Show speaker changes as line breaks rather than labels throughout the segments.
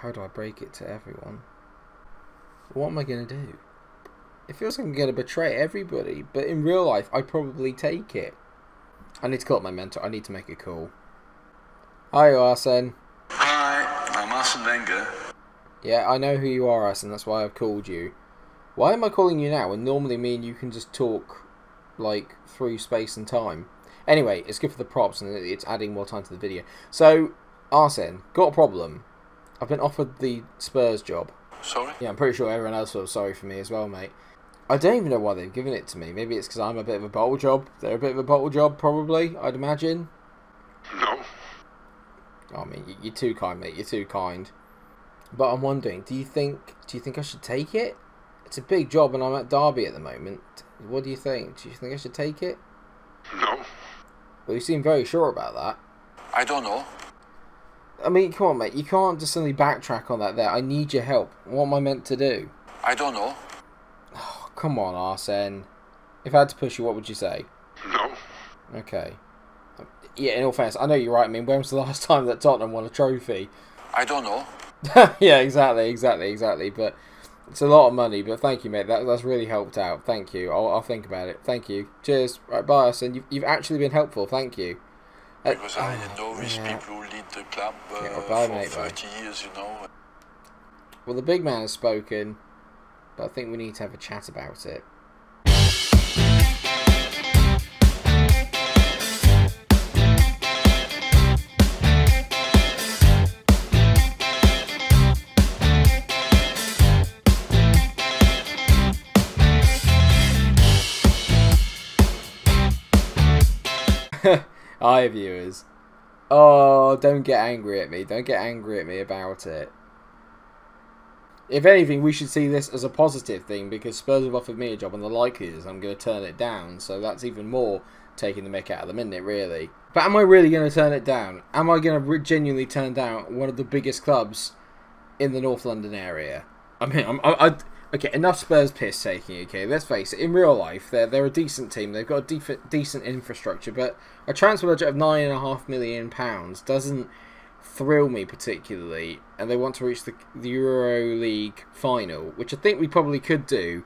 How do I break it to everyone? What am I going to do? It feels like I'm going to betray everybody, but in real life, I'd probably take it. I need to call up my mentor. I need to make a call. Hi, Arsene.
Hi, I'm Arsene Wenger.
Yeah, I know who you are, Arsene. That's why I've called you. Why am I calling you now when normally me and you can just talk, like, through space and time? Anyway, it's good for the props and it's adding more time to the video. So, Arsene, got a problem. I've been offered the Spurs job.
Sorry?
Yeah, I'm pretty sure everyone else feels sorry for me as well, mate. I don't even know why they've given it to me. Maybe it's because I'm a bit of a bottle job. They're a bit of a bottle job, probably, I'd imagine.
No.
I mean, you're too kind, mate. You're too kind. But I'm wondering, do you think I should take it? It's a big job and I'm at Derby at the moment. What do you think? Do you think I should take it?
No.
Well, you seem very sure about that.
I don't know.
I mean, come on, mate. You can't just suddenly backtrack on that there. I need your help. What am I meant to do?
I don't know.
Oh, come on, Arsene. If I had to push you, what would you say?
No.
Okay. Yeah, in all fairness, I know you're right. I mean, when was the last time that Tottenham won a trophy?
I don't know.
Yeah, exactly. But it's a lot of money. But thank you, mate. That's really helped out. Thank you. I'll think about it. Thank you. Cheers. Right, bye, Arsene. You've actually been helpful. Thank you.
Because I know these people who lead the club
bye,
for
mate,
30 years, you know.
Well, the big man has spoken, but I think we need to have a chat about it. Hi, viewers. Oh, don't get angry at me. Don't get angry at me about it. If anything, we should see this as a positive thing because Spurs have offered me a job and the likelihood is I'm going to turn it down. So that's even more taking the mick out of them, isn't it, really? But am I really going to turn it down? Am I going to genuinely turn down one of the biggest clubs in the North London area? I mean, okay, enough Spurs piss taking, okay? Let's face it, in real life, they're a decent team. They've got a decent infrastructure, but a transfer budget of £9.5 million doesn't thrill me particularly, and they want to reach the Euro League final, which I think we probably could do.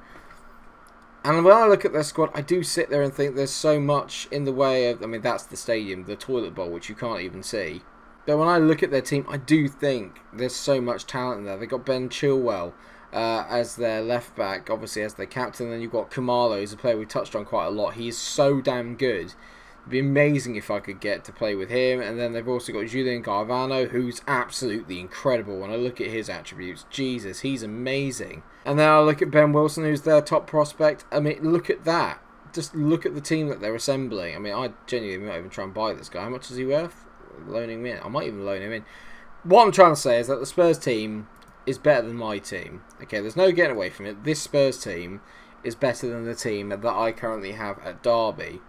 And when I look at their squad, I do sit there and think there's so much in the way of, I mean, that's the stadium, the toilet bowl, which you can't even see. But when I look at their team, I do think there's so much talent in there. They've got Ben Chilwell as their left back, obviously as their captain. Then you've got Kamalo, who's a player we touched on quite a lot. He's so damn good. It'd be amazing if I could get to play with him. And then they've also got Julian Garvano, who's absolutely incredible. When I look at his attributes, Jesus, he's amazing. And then I look at Ben Wilson, who's their top prospect. I mean, look at that. Just look at the team that they're assembling. I mean, I genuinely might even try and buy this guy. How much is he worth? Loaning him in. I might even loan him in. What I'm trying to say is that the Spurs team is better than my team. Okay, there's no getting away from it. This Spurs team is better than the team that I currently have at Derby.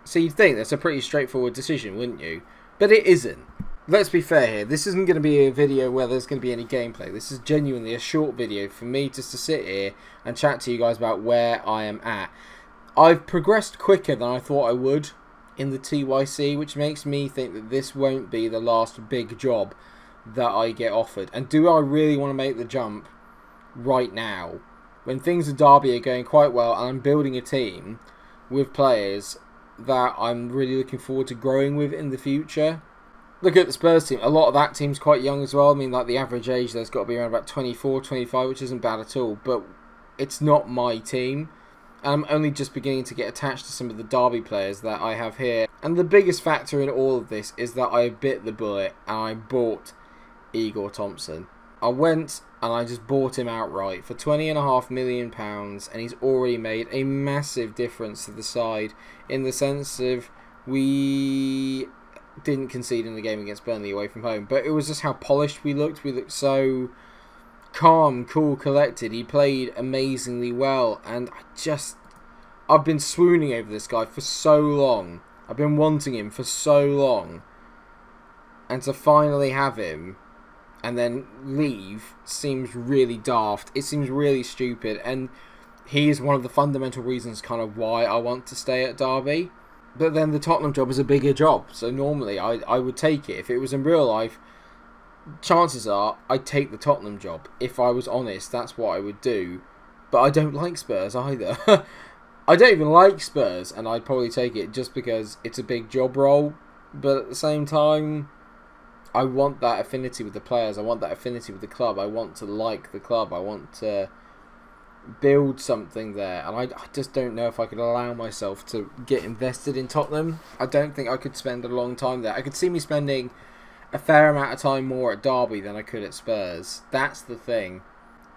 So you'd think that's a pretty straightforward decision, wouldn't you? But it isn't. Let's be fair here. This isn't going to be a video where there's going to be any gameplay. This is genuinely a short video for me just to sit here and chat to you guys about where I am at. I've progressed quicker than I thought I would in the TYC, which makes me think that this won't be the last big job that I get offered. And do I really want to make the jump right now when things at Derby are going quite well and I'm building a team with players that I'm really looking forward to growing with in the future? Look at the Spurs team. A lot of that team's quite young as well. I mean, like, the average age there's got to be around about 24, 25, which isn't bad at all. But it's not my team. And I'm only just beginning to get attached to some of the Derby players that I have here. And the biggest factor in all of this is that I bit the bullet and I bought Igor Thompson. I went and I just bought him outright for £20.5 million, and he's already made a massive difference to the side in the sense of we didn't concede in the game against Burnley away from home, but it was just how polished we looked. We looked so calm, cool, collected. He played amazingly well, and I've been swooning over this guy for so long. I've been wanting him for so long, and to finally have him and then leave seems really daft. It seems really stupid, and he is one of the fundamental reasons kind of why I want to stay at Derby. But then the Tottenham job is a bigger job, so normally I would take it. If it was in real life, chances are I'd take the Tottenham job. If I was honest, that's what I would do. But I don't like Spurs either. I don't even like Spurs, and I'd probably take it just because it's a big job role. But at the same time, I want that affinity with the players. I want that affinity with the club. I want to like the club. I want to build something there. And I just don't know if I could allow myself to get invested in Tottenham. I don't think I could spend a long time there. I could see me spending a fair amount of time more at Derby than I could at Spurs. That's the thing.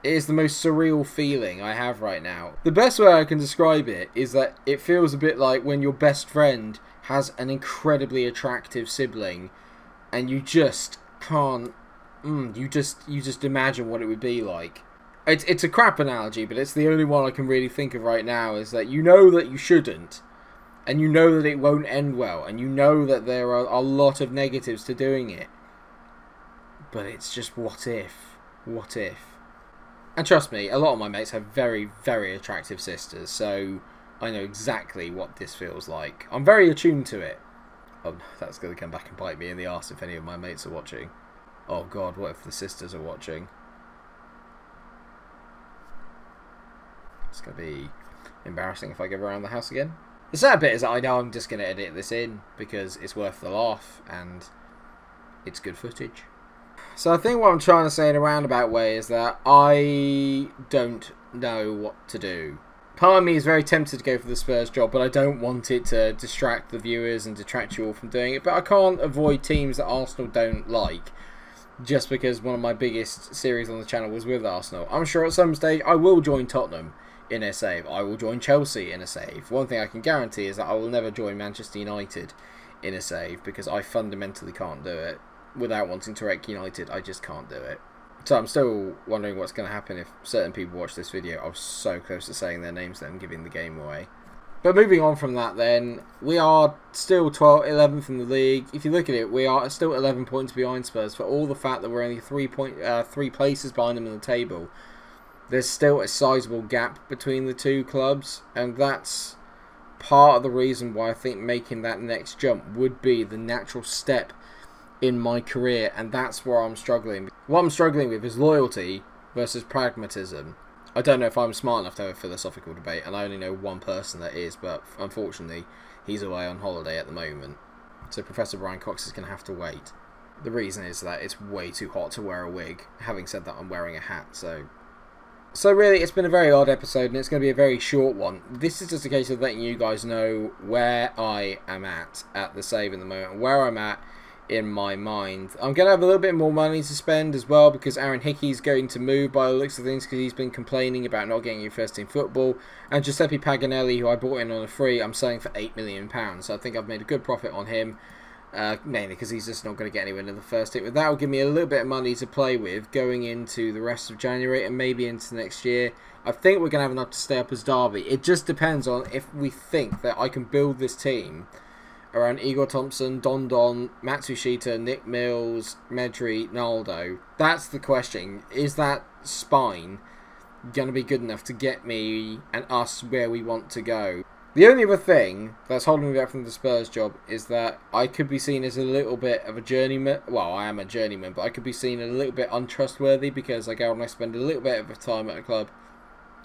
It is the most surreal feeling I have right now. The best way I can describe it is that it feels a bit like when your best friend has an incredibly attractive sibling, and you just can't. You just imagine what it would be like. It's a crap analogy, but it's the only one I can really think of right now. Is that you know that you shouldn't, and you know that it won't end well, and you know that there are a lot of negatives to doing it. But it's just what if? What if? And trust me, a lot of my mates have very, very attractive sisters, so I know exactly what this feels like. I'm very attuned to it. Oh, that's going to come back and bite me in the arse if any of my mates are watching. Oh god, what if the sisters are watching? It's going to be embarrassing if I go around the house again. The sad bit is that I know I'm just going to edit this in because it's worth the laugh and it's good footage. So I think what I'm trying to say in a roundabout way is that I don't know what to do. Part of me is very tempted to go for the Spurs job, but I don't want it to distract the viewers and detract you all from doing it. But I can't avoid teams that Arsenal don't like, just because one of my biggest series on the channel was with Arsenal. I'm sure at some stage I will join Tottenham in a save. I will join Chelsea in a save. One thing I can guarantee is that I will never join Manchester United in a save, because I fundamentally can't do it. Without wanting to wreck United, I just can't do it. So I'm still wondering what's going to happen if certain people watch this video. I was so close to saying their names then, giving the game away. But moving on from that then, we are still 11th in the league. If you look at it, we are still 11 points behind Spurs, for all the fact that we're only 3 places behind them in the table. There's still a sizable gap between the two clubs, and that's part of the reason why I think making that next jump would be the natural step in my career, and that's where I'm struggling. What I'm struggling with is loyalty versus pragmatism. I don't know if I'm smart enough to have a philosophical debate, and I only know one person that is, but unfortunately he's away on holiday at the moment, so Professor Brian Cox is going to have to wait. The reason is that it's way too hot to wear a wig. Having said that, I'm wearing a hat, so really it's been a very odd episode, and it's going to be a very short one. This is just a case of letting you guys know where I am at the save in the moment, where I'm at in my mind. I'm going to have a little bit more money to spend as well, because Aaron Hickey's going to move by the looks of things, because he's been complaining about not getting your first team football. And Giuseppe Paganelli, who I bought in on a free, I'm selling for £8 million. So I think I've made a good profit on him, mainly because he's just not going to get anywhere in the first team. But that will give me a little bit of money to play with going into the rest of January and maybe into next year. I think we're going to have enough to stay up as Derby. It just depends on if we think that I can build this team around Igor Thompson, Don, Matsushita, Nick Mills, Medri, Naldo. That's the question. Is that spine going to be good enough to get me and us where we want to go? The only other thing that's holding me back from the Spurs job is that I could be seen as a little bit of a journeyman. Well, I am a journeyman, but I could be seen a little bit untrustworthy, because I go and I spend a little bit of time at a club,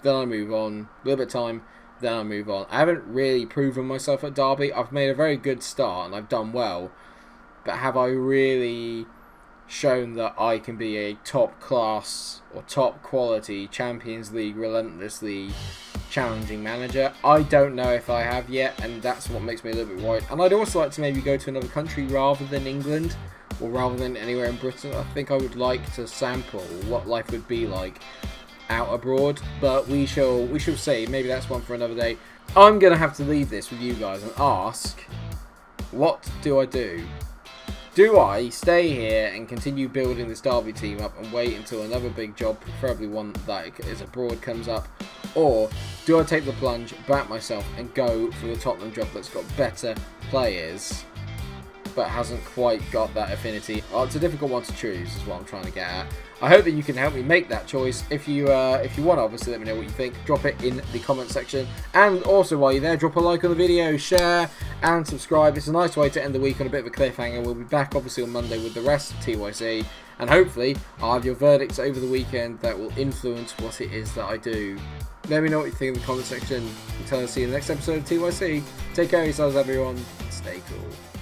then I move on, a little bit of time, then I move on. I haven't really proven myself at Derby. I've made a very good start and I've done well, but have I really shown that I can be a top class or top quality Champions League relentlessly challenging manager? I don't know if I have yet, and that's what makes me a little bit worried. And I'd also like to maybe go to another country rather than England, or rather than anywhere in Britain. I think I would like to sample what life would be like out abroad, but we shall see. Maybe that's one for another day. I'm gonna have to leave this with you guys and ask, what do I do? Do I stay here and continue building this Derby team up and wait until another big job, preferably one that is abroad, comes up? Or do I take the plunge, back myself, and go for the Tottenham job that's got better players but hasn't quite got that affinity? Oh, it's a difficult one to choose, is what I'm trying to get at. I hope that you can help me make that choice. If you want, obviously let me know what you think. Drop it in the comment section, and also while you're there, drop a like on the video, share and subscribe. It's a nice way to end the week on a bit of a cliffhanger. We'll be back obviously on Monday with the rest of TYC, And hopefully, I'll have your verdicts over the weekend that will influence what it is that I do. Let me know what you think in the comment section. Until I see you in the next episode of TYC. Take care of yourselves, everyone. Stay cool.